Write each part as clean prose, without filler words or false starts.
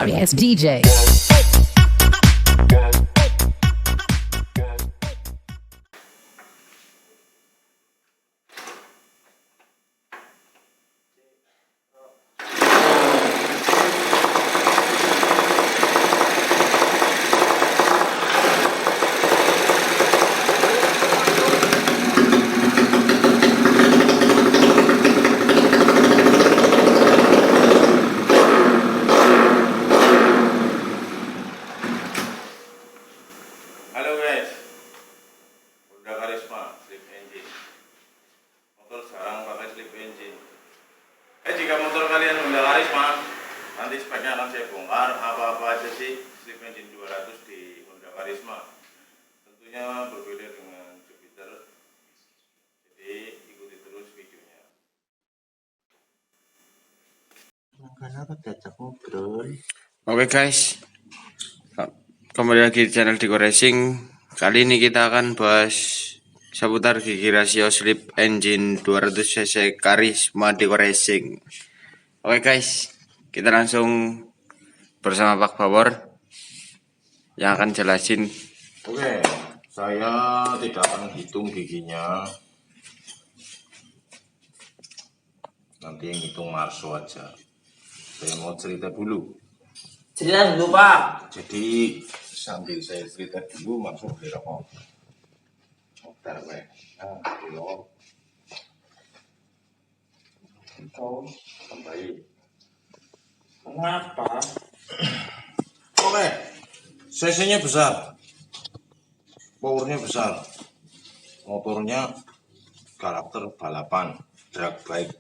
sorry ass DJ. Halo guys, udah Karisma slip engine. Motor sekarang pakai slip engine. Jika motor kalian udah Karisma, nanti speknya akan saya bongkar apa-apa aja sih slip engine 200 di Honda Karisma. Tentunya berbeda dengan Jupiter. Jadi ikuti terus videonya. Kenapa diajak ngobrol? Oke guys, kembali lagi di channel Diko Racing. Kali ini kita akan bahas seputar gigi rasio slip engine 200cc Karisma Diko Racing. Oke guys, kita langsung bersama Pak Bawor yang akan jelasin. Oke, saya tidak akan hitung giginya. Nanti yang hitung Marso aja. Saya mau cerita dulu. Cerita dulu Pak. Jadi sambil saya cerita dulu langsung dirokok. Bentar weh. Belum. Oh, Kembali. kenapa? Oke. CC-nya besar. Powernya besar. Motornya karakter balapan, drag bike.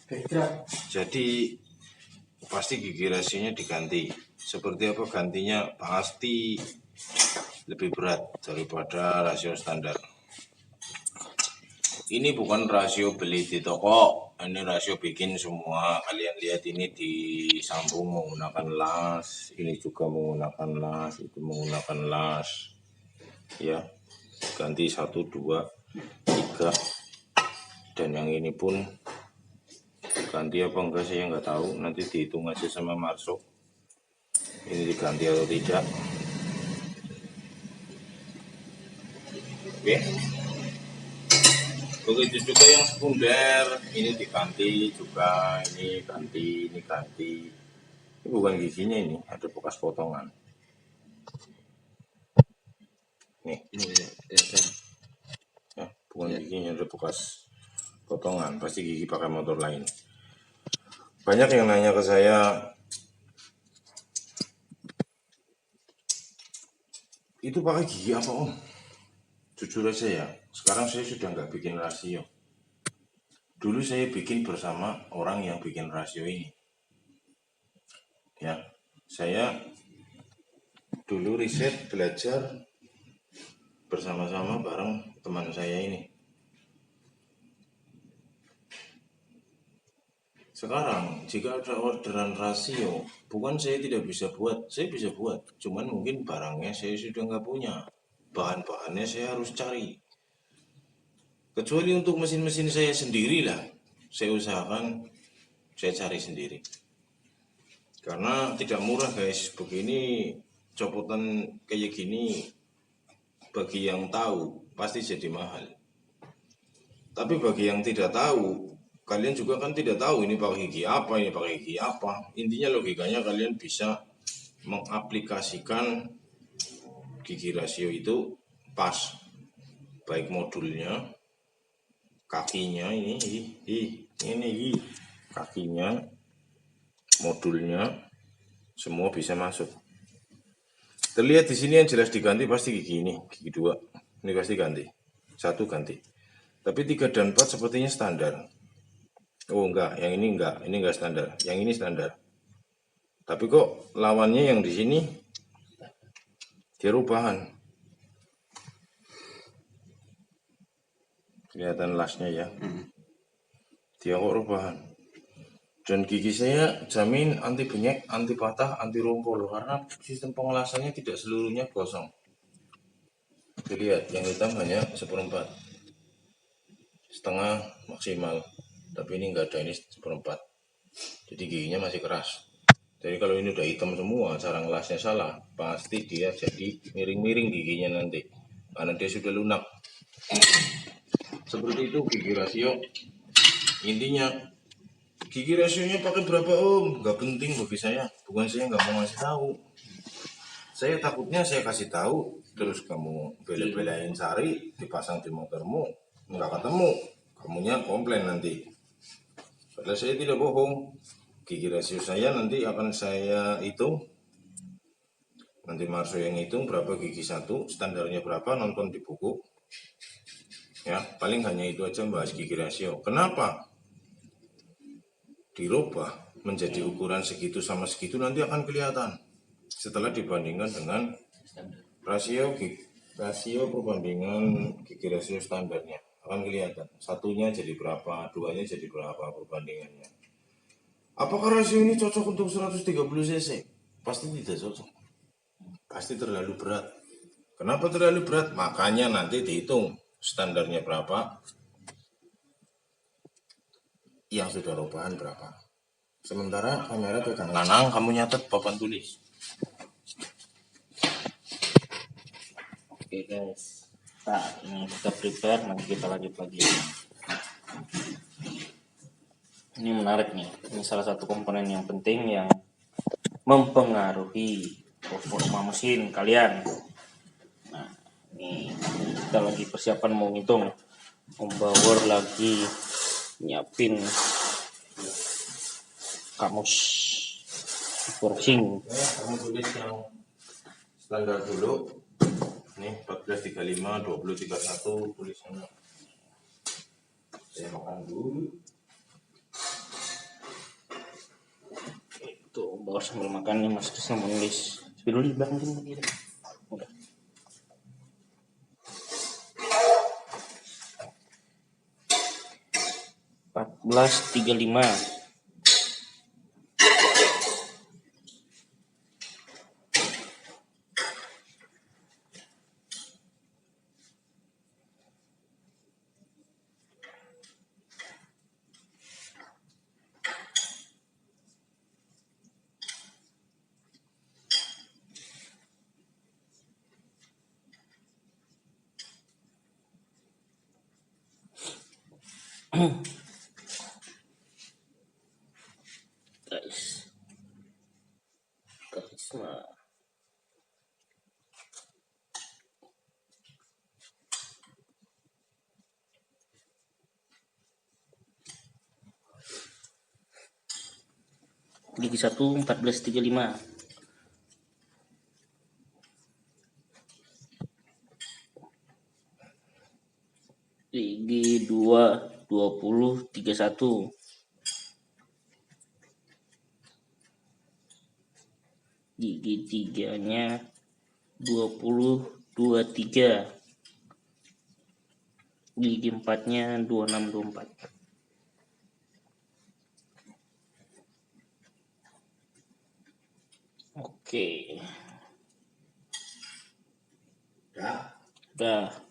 Beda. Jadi pasti gigi rasionya diganti. Seperti apa gantinya? Pasti lebih berat daripada rasio standar. Ini bukan rasio beli di toko, ini rasio bikin semua. Kalian lihat ini disambung menggunakan las, ini juga menggunakan las, itu menggunakan las. Ya, ganti 1, 2, 3. Dan yang ini pun ganti apa enggak saya nggak tahu, nanti dihitung aja sama Marso. Ini diganti atau tidak. Oke. Begitu juga yang sekunder, ini diganti juga, ini ganti, ini ganti. Ini bukan giginya, ini ada bekas potongan. Nih, ya, bukan giginya, ada bekas potongan. Pasti gigi pakai motor lain. Banyak yang nanya ke saya, itu pakai gigi apa om? Jujur aja ya, sekarang saya sudah nggak bikin rasio. Dulu saya bikin bersama orang yang bikin rasio ini. Ya, saya dulu riset belajar bersama-sama bareng teman saya ini. Sekarang jika ada orderan rasio, bukan saya tidak bisa buat, saya bisa buat. Cuman mungkin barangnya saya sudah nggak punya, bahan-bahannya saya harus cari. Kecuali untuk mesin-mesin saya sendiri lah, saya usahakan saya cari sendiri. Karena tidak murah guys, begini copotan kayak gini bagi yang tahu pasti jadi mahal. Tapi bagi yang tidak tahu, kalian juga kan tidak tahu ini pakai gigi apa, ini pakai gigi apa. Intinya logikanya kalian bisa mengaplikasikan gigi rasio itu pas, baik modulnya, kakinya ini kakinya, modulnya, semua bisa masuk. Terlihat di sini yang jelas diganti pasti gigi ini, gigi 2. Ini pasti ganti. 1 ganti. Tapi 3 dan 4 sepertinya standar. Oh enggak, yang ini enggak standar. Yang ini standar. Tapi kok lawannya yang di sini dia rubahan. Kelihatan lasnya ya. Dia kok rubahan. Dan gigi saya jamin anti benyek, anti patah, anti rumpul. Karena sistem pengelasannya tidak seluruhnya gosong. Dilihat, yang hitam hanya 1/4. Setengah maksimal. Tapi ini enggak ada, ini 1/4. Jadi giginya masih keras. Jadi kalau ini udah hitam semua, cara ngelasnya salah, pasti dia jadi miring-miring giginya nanti, karena dia sudah lunak. Seperti itu gigi rasio. Intinya gigi rasionya pakai berapa om? Gak penting bagi saya. Bukan saya nggak mau ngasih tahu. Saya takutnya saya kasih tahu, terus kamu bela-belain cari, dipasang di motormu, nggak ketemu, kamunya komplain nanti. Padahal saya tidak bohong. Gigi rasio saya nanti akan saya hitung. Nanti Marso yang hitung berapa gigi satu, standarnya berapa, nonton di buku. Ya, paling hanya itu aja bahas gigi rasio. Kenapa dirubah menjadi ukuran segitu sama segitu, nanti akan kelihatan setelah dibandingkan dengan rasio perbandingan gigi rasio standarnya, akan kelihatan satunya jadi berapa, duanya jadi berapa perbandingannya. Apakah rasio ini cocok untuk 130 cc? Pasti tidak cocok, pasti terlalu berat. Kenapa terlalu berat? Makanya nanti dihitung standarnya berapa, yang sudah rubahan berapa. Sementara kamera pegang lanang, kamu nyatet papan tulis. Oke guys, nah ini kita prepare, nanti kita lanjut lagi. Ini menarik nih, ini salah satu komponen yang penting yang mempengaruhi performa mesin kalian. Nah ini kita lagi persiapan mau ngitung, membawa lagi nyiapin kamus forcing. Kamu tulis yang standar dulu. Nih 1435 2031 tulisannya. Saya makan dulu. Itu bawa sambil makan nih Mas Krisna menulis. Dulu di belakang sini. Udah. (1435) guys mah gigi 1 1435, gigi 2 2031, gigi 3-nya 2023, gigi 4-nya 2624. Oke, udah.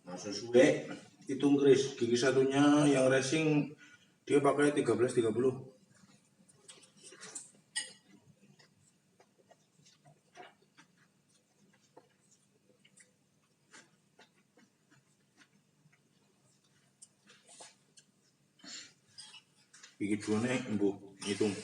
Masuk suwe, hitung Kris. Gigi satunya yang racing dia pakai 1330. Gigi duanya embuh, hitung.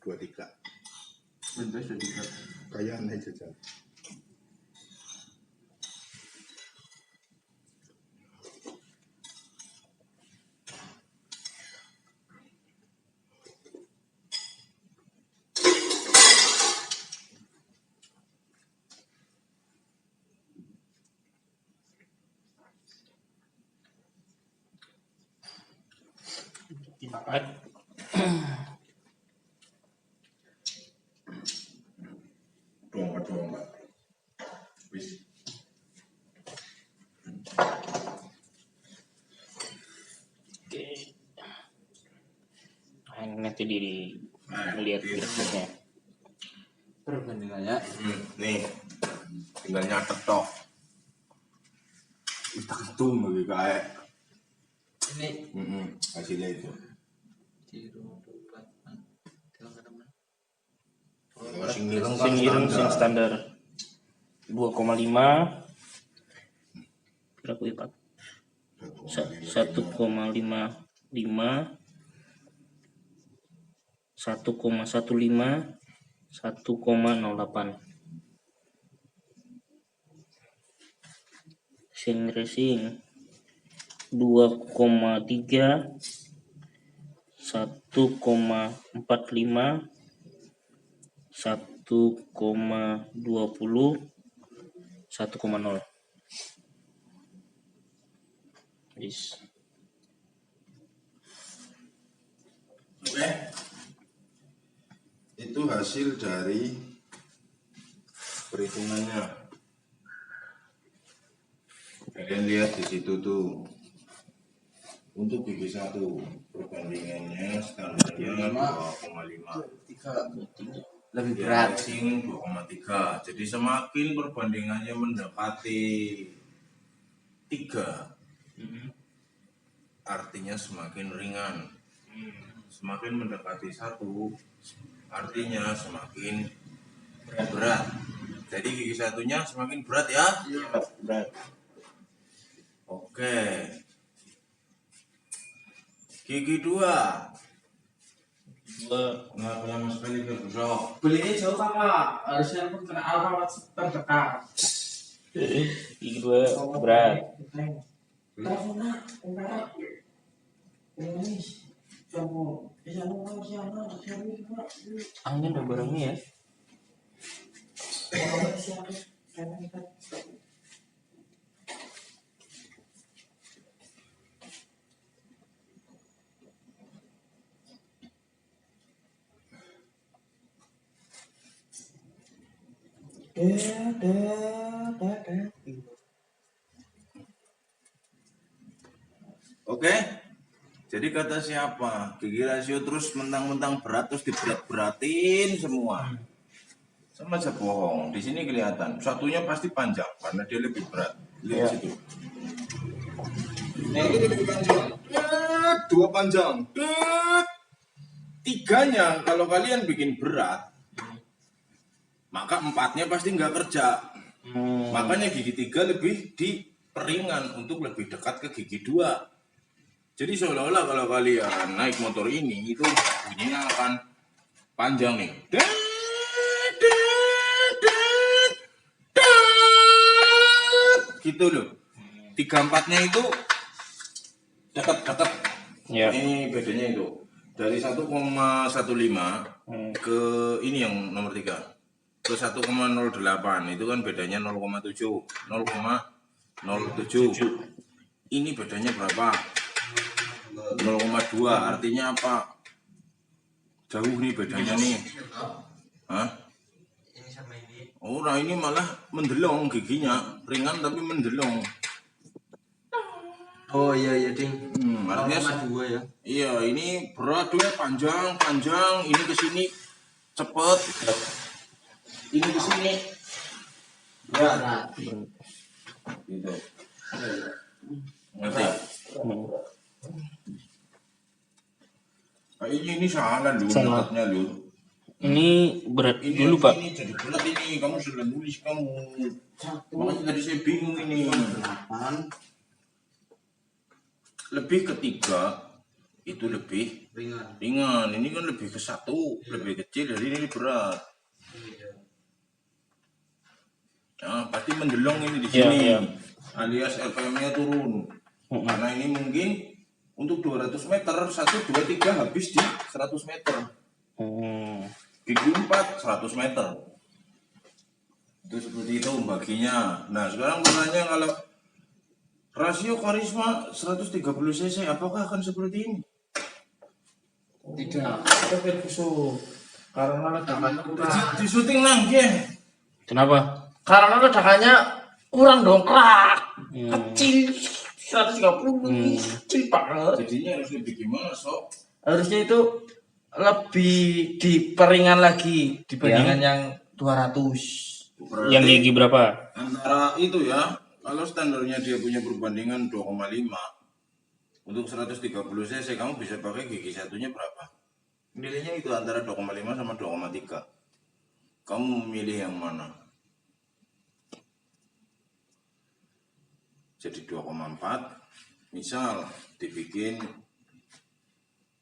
23. Windows 23. Kayak aneh jajan. Empat. Dua. Wis. Oke. Nah, ini nanti lihat grafiknya. Perbandingannya Nih, tinggal nyatet tok. kita ketum bagi kayak ini Hasilnya itu. Sing ireng kan Sing ireng sing standar 2,5 berapa ya Pak? 1,55 1,15 1,08. Sing racing 2,3 1,45 1,20 1,0. Yes. Oke. Itu hasil dari perhitungannya. Kalian lihat di situ tuh. Untuk gigi 1 perbandingannya standarnya 2,5. lebih berat. Racing 2,3. Jadi semakin perbandingannya mendekati 3, artinya semakin ringan. Semakin mendekati 1, artinya semakin berat. Jadi gigi 1-nya semakin berat ya? Iya, berat. Oke. Gigi 2. Nggak lama sekali ke busok. Belinya jauh kakak, harusnya pun kena alamat terdekat. Gigi 2 berat. Angin udah barangnya ya. Oke. Jadi kata siapa? Gigi rasio terus mentang-mentang berat terus diberat-beratin semua. Sama aja bohong. Di sini kelihatan. Satunya pasti panjang karena dia lebih berat. Lihat situ. Nah, ini lebih panjang. 2 panjang. 3-nya kalau kalian bikin berat, maka 4-nya pasti nggak kerja. Makanya gigi 3 lebih diperingan untuk lebih dekat ke gigi 2. Jadi seolah-olah kalau kalian naik motor ini itu bunyinya akan panjang nih. Gitu loh. 3-4-nya itu dekat-dekat. Ya. Ini bedanya itu. Dari 1,15 ke ini yang nomor 3. Ke 1,08 itu kan bedanya 0,7. 0,07. Ini bedanya berapa? 0,2. Artinya apa? Jauh nih bedanya nih. Hah? Oh, nah ini malah mendelong giginya, ringan tapi mendelong. Oh iya ding. Artinya 2 ya. iya, ini berat dua panjang, ini ke sini cepet. Ini ke sini berat. Gitu. Ngerti? Kayaknya ini salah lu, Salah. tempatnya lu. Ini berat Ini dulu Pak. Ini jadi berat ini, kamu sudah nulis kamu. Makanya tadi saya bingung ini. Lebih ke 3, itu lebih ringan. Ini kan lebih ke 1, lebih kecil, jadi ini berat. Nah, pasti mendelong ini di Iya, sini, iya. alias RPM-nya turun. Karena ini mungkin untuk 200 meter, 1, 2, 3 habis di 100 meter. Gigi 4, 100 meter. Itu seperti itu baginya. Nah, sekarang bertanya kalau rasio karisma 130 cc, apakah akan seperti ini? Tidak, ada Ferguson. Karena ledakannya kurang. Di syuting nangge. Kenapa? Karena ledakannya kurang dongkrak. Kecil 130 kecil banget. Jadinya harus lebih gimana, Sok? Harusnya itu lebih diperingan lagi dibandingkan yang 200. Yang gigi berapa? Antara itu ya, kalau standarnya dia punya perbandingan 2,5 untuk 130 cc, kamu bisa pakai gigi satunya berapa? Nilainya itu antara 2,5 sama 2,3. Kamu memilih yang mana? Jadi 2,4 misal dibikin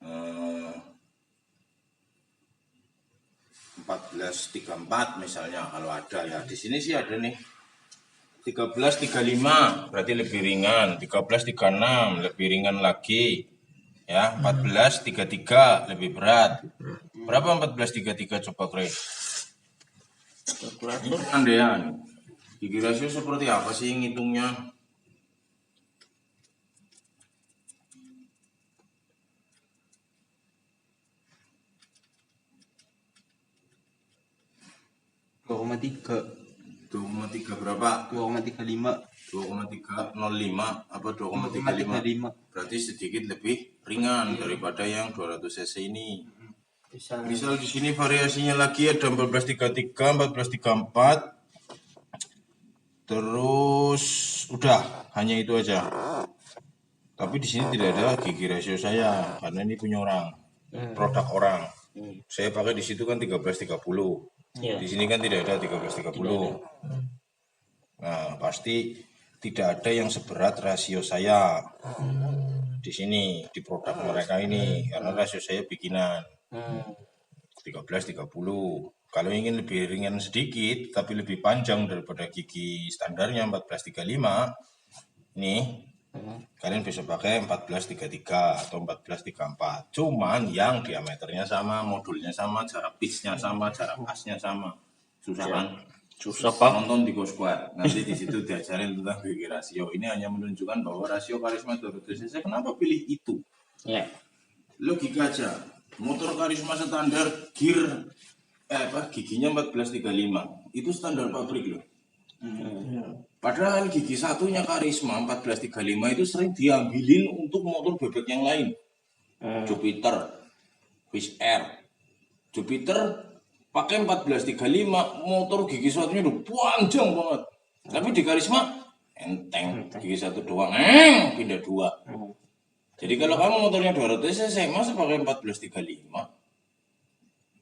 1434 misalnya, kalau ada ya. Di sini sih ada nih 1335, berarti lebih ringan. 1336 lebih ringan lagi. Ya, 1433 lebih berat. Berapa 1433 coba, Kre? Ini andean. Gigi rasio seperti apa sih ngitungnya? tiga 2,3 berapa? 2,35 2,305 apa 2,35? Berarti sedikit lebih ringan daripada yang 200 cc ini. Misal di sini variasinya lagi ada 1433, 1434. Terus udah, hanya itu aja. Tapi di sini tidak ada gigi rasio saya karena ini punya orang, produk orang. Saya pakai di situ kan 1330. Iya. Di sini kan tidak ada 1330. Nah, pasti tidak ada yang seberat rasio saya di sini, di produk mereka ini, karena rasio saya bikinan 1330. Kalau ingin lebih ringan sedikit tapi lebih panjang daripada gigi standarnya 1435, nih kalian bisa pakai 1433 atau 1434. Cuman yang diameternya sama, modulnya sama, jarak pitch-nya sama, jarak pasnya sama. Susah kan? Susah, Pak. Nonton di Go Squad. Nanti di situ diajarin tentang gigi rasio. Ini hanya menunjukkan bahwa rasio karisma 200 cc. Kenapa pilih itu? Ya. Logika aja. Motor karisma standar gear giginya 1435. Itu standar pabrik loh. Padahal gigi satunya karisma 1435 itu sering diambilin untuk motor bebek yang lain. Jupiter, Fish Air. Jupiter pakai 1435, motor gigi satunya udah panjang banget. Tapi di karisma enteng, gigi satu doang, pindah 2. Jadi kalau kamu motornya 200 cc, masa pakai 1435?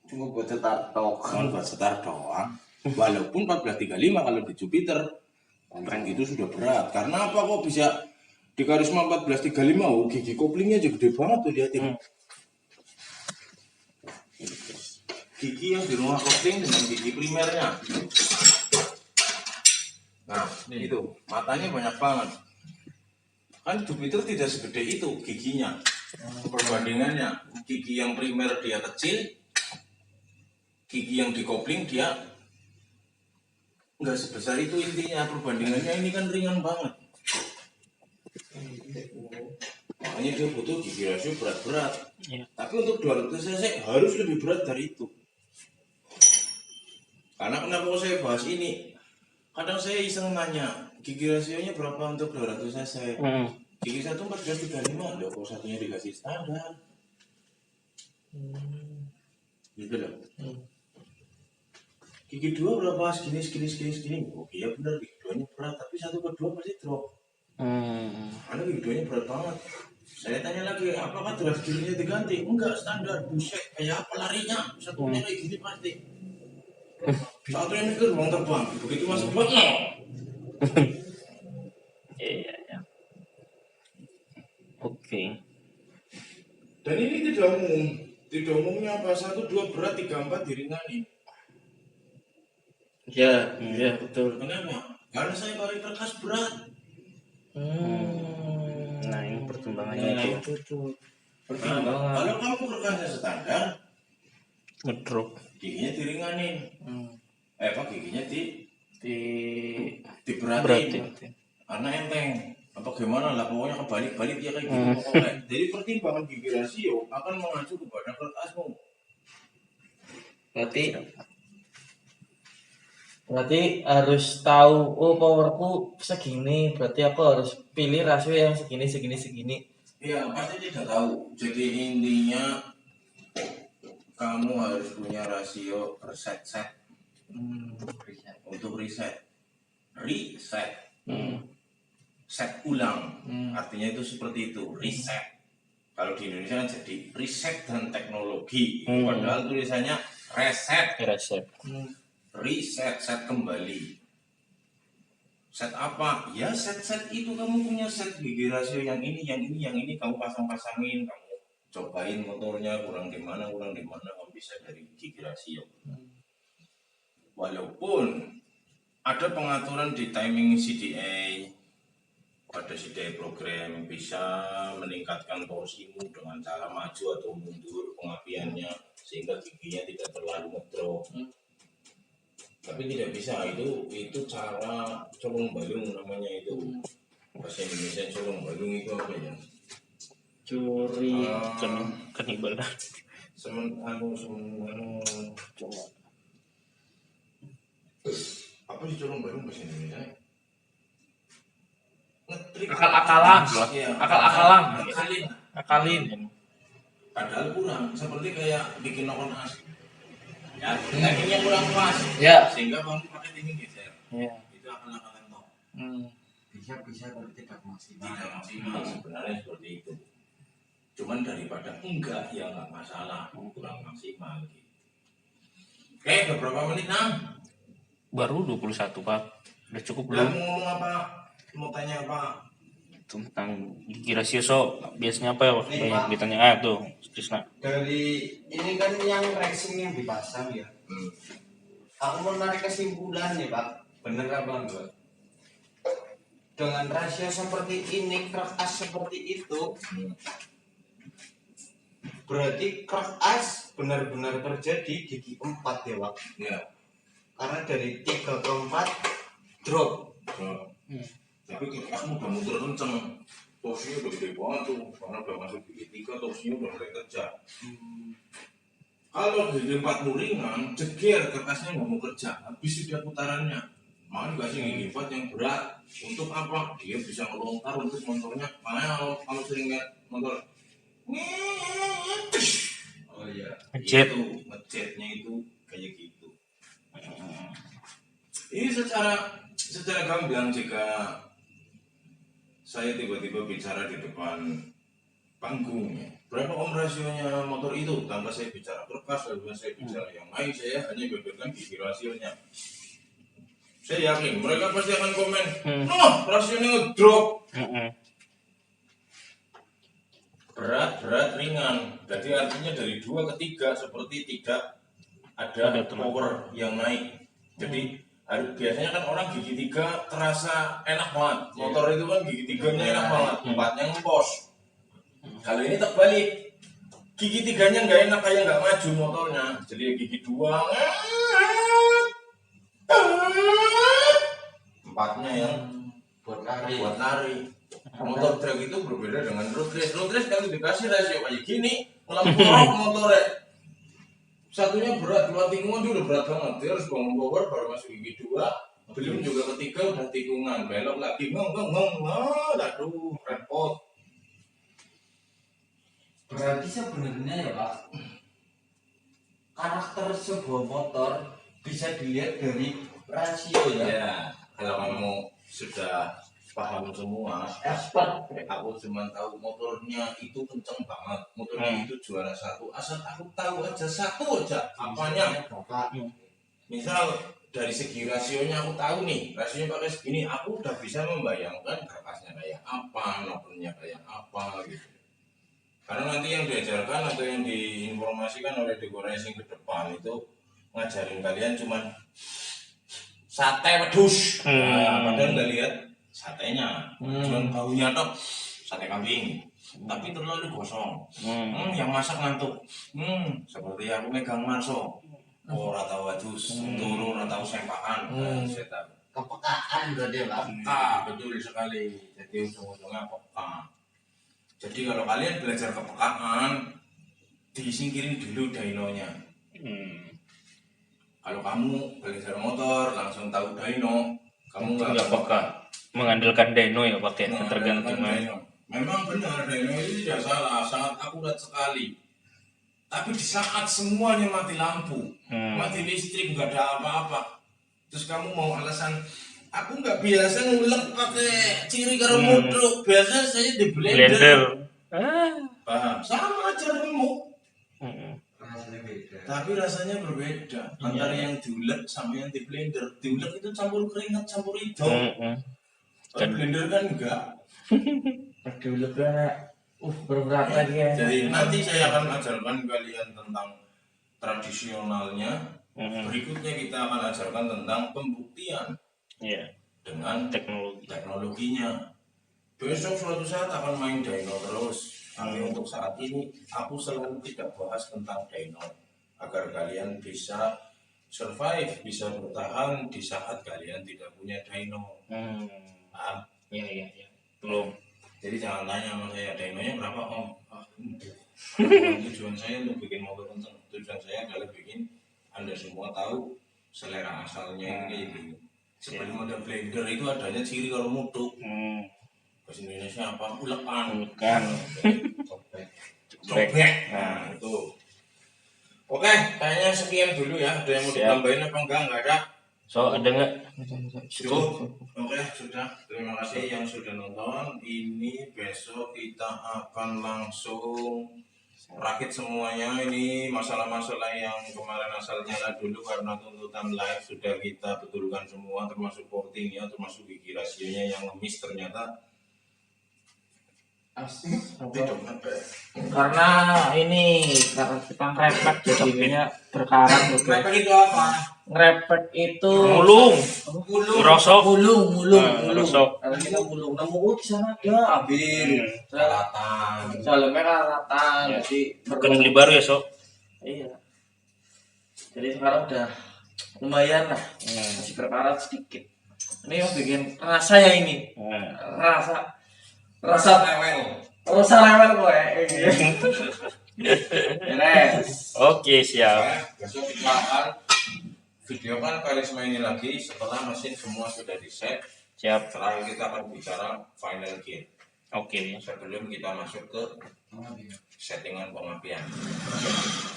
Cuma buat cetak tok. Cuma buat setar doang. Walaupun 1435 kalau di Jupiter itu sudah berat. Karena apa kok bisa di karisma 1435? Oh, gigi koplingnya juga gede banget tuh, lihatin. Gigi yang di rumah kopling dengan gigi primernya. Nah, itu matanya banyak banget. Kan Jupiter tidak segede itu giginya. Perbandingannya, gigi yang primer dia kecil, gigi yang dikopling dia nggak sebesar itu. Intinya perbandingannya ini kan ringan banget. Makanya dia butuh gigi rasio berat-berat. Ya. Tapi untuk 200 cc harus lebih berat dari itu. Karena kenapa saya bahas ini? Kadang saya iseng nanya, gigi rasionya berapa untuk 200 cc? Gigi satu 1435, loh kok satunya dikasih standar? Gitu loh. Gigi 2 berapa? Segini. Oh iya benar, gigi 2-nya berat, tapi 1 ke 2 pasti drop. Karena gigi 2-nya berat banget. Saya tanya lagi, apakah drop girinya diganti? Enggak, standar. Buset, kayak apa larinya? Satunya kayak gini pasti. Satunya mikir ruang terbang, begitu masuk buat Iya, ya. Oke. Dan ini tidak umum. Tidak umumnya apa? 1, 2 berat, 3, 4 diringani. Ya, ya betul. Kenapa? Karena saya paling kertas berat. Nah ini pertimbangannya Nah, itu itu tuh Nah, pertimbangan. kalau kamu kertasnya standar, ngedrop giginya diringanin. Giginya di diberatin. berarti. Karena enteng. Apa gimana lah, pokoknya kebalik-balik ya kayak gitu pokoknya. Jadi pertimbangan gigi rasio akan mengacu kepada kertasmu. Berarti harus tahu, oh powerku segini, berarti aku harus pilih rasio yang segini, segini, segini. Ya pasti tidak tahu. Jadi intinya kamu harus punya rasio reset untuk reset. Set ulang. Artinya itu seperti itu, reset. Kalau di Indonesia kan jadi riset dan teknologi. Padahal tulisannya reset. Reset, set kembali. Set apa? Ya set itu kamu punya set gigi rasio yang ini kamu pasang-pasangin, kamu cobain motornya kurang di mana kamu bisa dari gigi rasio. Walaupun ada pengaturan di timing CDA, pada CDA program bisa meningkatkan torsimu dengan cara maju atau mundur pengapiannya sehingga giginya tidak terlalu ngedrop. Tapi tidak bisa, itu cara colong balung namanya itu. Bahasa Indonesia colong balung itu apa ya? Curi. Kanibal. Coba. Apa sih colong balung bahasa Indonesia? Akal-akalan. Ya, Akal-akalan. akalin. Akalin. Padahal kurang, seperti kayak bikin nokon as. Ya, dagingnya kurang pas. Ya. Sehingga kamu pakai tinggi geser. Ya. Itu akal-akalan toh. Bisa tapi tidak maksimal. Tidak maksimal sebenarnya seperti itu. Cuman daripada enggak ya enggak masalah, kurang maksimal gitu. Oke, beberapa menit Nam. Baru 21 Pak. Udah cukup Belum belum? mau ngomong apa? Mau tanya apa? Tentang gigi rasio biasanya apa ya banyak ditanya tuh Krisna. Dari ini kan yang racing yang dipasang ya. Aku menarik kesimpulan ya Pak. Bener apa enggak? Dengan rasio seperti ini, kertas seperti itu, berarti kertas benar-benar terjadi gigi 4 ya Pak. Ya. Karena dari 3 ke 4 drop. Tapi kamu udah muter kenceng, torsinya udah gede banget tuh, karena udah masuk gigi 3, torsinya udah mulai kerja. Kalau gigi 4 ringan, jeger kertasnya nggak mau kerja, habis sudah putarannya. Makanya dikasih gigi 4 yang berat, untuk apa? Dia bisa ngelongkar untuk motornya. Makanya kalau sering lihat motor, oh iya, ngecetnya itu kayak gitu. Ini secara gamblang jika saya tiba-tiba bicara di depan panggungnya, berapa om rasionya motor itu? Tanpa saya bicara kertas, lalu saya bicara yang lain, saya hanya beberkan gigi rasionya. Saya yakin mereka pasti akan komen, rasionya ngedrop. Berat, ringan. Jadi artinya dari 2 ke 3 seperti tidak ada power yang naik. Jadi biasanya kan orang gigi 3 terasa enak banget. Motor itu kan gigi 3-nya enak banget, 4-nya ngempos. Kalau ini terbalik, gigi 3-nya nggak enak, kayak nggak maju motornya. Jadi gigi 2, 4-nya yang Buat lari. Motor truk itu berbeda dengan road race. Road race kalau dikasih rasio kayak gini, ngelempor motornya. Satunya berat, dua tikungan dia udah berat banget. Dia harus bangun power baru masuk gigi 2. Belum juga ketiga udah tikungan, belok lagi aduh repot. Berarti sebenarnya ya Pak, karakter sebuah motor bisa dilihat dari rasio ya. Ya, kalau kamu sudah paham semua, Expert. aku cuma tahu motornya itu kenceng banget, motornya itu juara 1. Asal aku tahu aja satu aja, apanya? Bapak. Misal dari segi rasionya aku tahu nih, rasionya pakai segini, aku udah bisa membayangkan kertasnya kayak apa, nomornya kayak apa gitu. Karena nanti yang diajarkan atau yang diinformasikan oleh Deko Racing ke depan itu ngajarin kalian cuman sate wedhus. Nah, padahal nggak lihat satenya, cuman baunya tok sate kambing. Tapi terlalu gosong. Yang masak ngantuk. Seperti aku megang marso. Ora tau wedhus, turu ora tau sempakan. Setan. Kepekaan berarti Pak. Peka, betul sekali. Jadi ujung-ujungnya peka. Jadi kalau kalian belajar kepekaan, disingkirin dulu dynonya. Kalau kamu belajar motor langsung tahu dyno, kamu nggak peka mengandalkan dyno ya pakai ketergantungan. dyno. Memang benar dyno itu tidak salah, sangat akurat sekali. Tapi di saat semuanya mati lampu, mati listrik, nggak ada apa-apa, terus kamu mau alasan aku nggak biasa ngulek pakai ciri karo muduk, biasa saya di blender. Paham? Sama aja remuk. Rasanya beda. Tapi rasanya berbeda antara yang diulek sama yang di blender. Diulek itu campur keringat, campur hijau. Kalau blender kan enggak. Dulu kan berberat lagi ya. Jadi nanti saya akan ajarkan kalian tentang tradisionalnya. Berikutnya kita akan ajarkan tentang pembuktian dengan teknologinya. Besok suatu saat akan main dyno terus. Tapi untuk saat ini aku selalu tidak bahas tentang dyno agar kalian bisa survive, bisa bertahan di saat kalian tidak punya dyno. Nah, Iya. Belum. jadi jangan tanya sama saya dynonya berapa om. Tujuan saya untuk bikin motor kenceng. Tujuan saya adalah bikin Anda semua tahu selera asalnya itu kayak gini. Sebelum ada blender itu adanya ciri kalau muduk. Bahasa Indonesia apa? Ulekan. Cobek. Nah, itu. Oke, kayaknya sekian dulu ya. Ada yang mau ditambahin apa enggak? Enggak ada. So ada nggak? Cukup. Oke, sudah. Terima kasih yang sudah nonton. Ini besok kita akan langsung rakit semuanya. Ini masalah-masalah yang kemarin asal nyala dulu karena tuntutan live sudah kita betulkan semua, termasuk portingnya, termasuk gigi rasionya yang ngemis ternyata. Karena karena kita ngerepet jadinya berkarat gitu. Ngerepet itu apa? Ngerepet itu Mulung. Rosok. mulung. Rosok. Karena kita mulung. Nemu di sana ada ambil. Selatan. Dalamnya karatan. Jadi Bukan beli baru ya, Sok? Iya. Jadi sekarang udah lumayan lah. Masih berkarat sedikit. Ini yang bikin rasa ya ini. Rasa rewel gue. Beres. Oke, siap. Besok kita akan videokan karisma ini lagi setelah mesin semua sudah di set. Siap. Terakhir kita akan bicara final gear Oke. sebelum kita masuk ke settingan pengapian.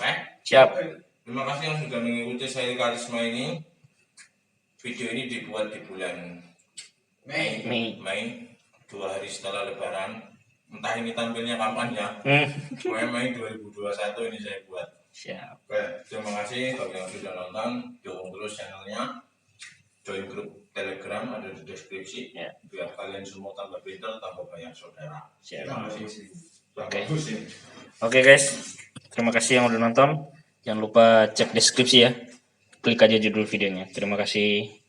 Oke? Siap. Terima kasih yang sudah mengikuti saya karisma ini. Video ini dibuat di bulan Mei 2 hari setelah Lebaran. Entah ini tampilnya kapan ya. Mei 2021 ini saya buat. Siap. Oke, terima kasih bagi yang sudah nonton. Dukung terus channelnya. Join grup Telegram ada di deskripsi. Biar kalian semua tambah pintar, tambah banyak saudara. Siap. Terima kasih. Oke, guys. Terima kasih yang udah nonton. Jangan lupa cek deskripsi ya. Klik aja judul videonya. Terima kasih.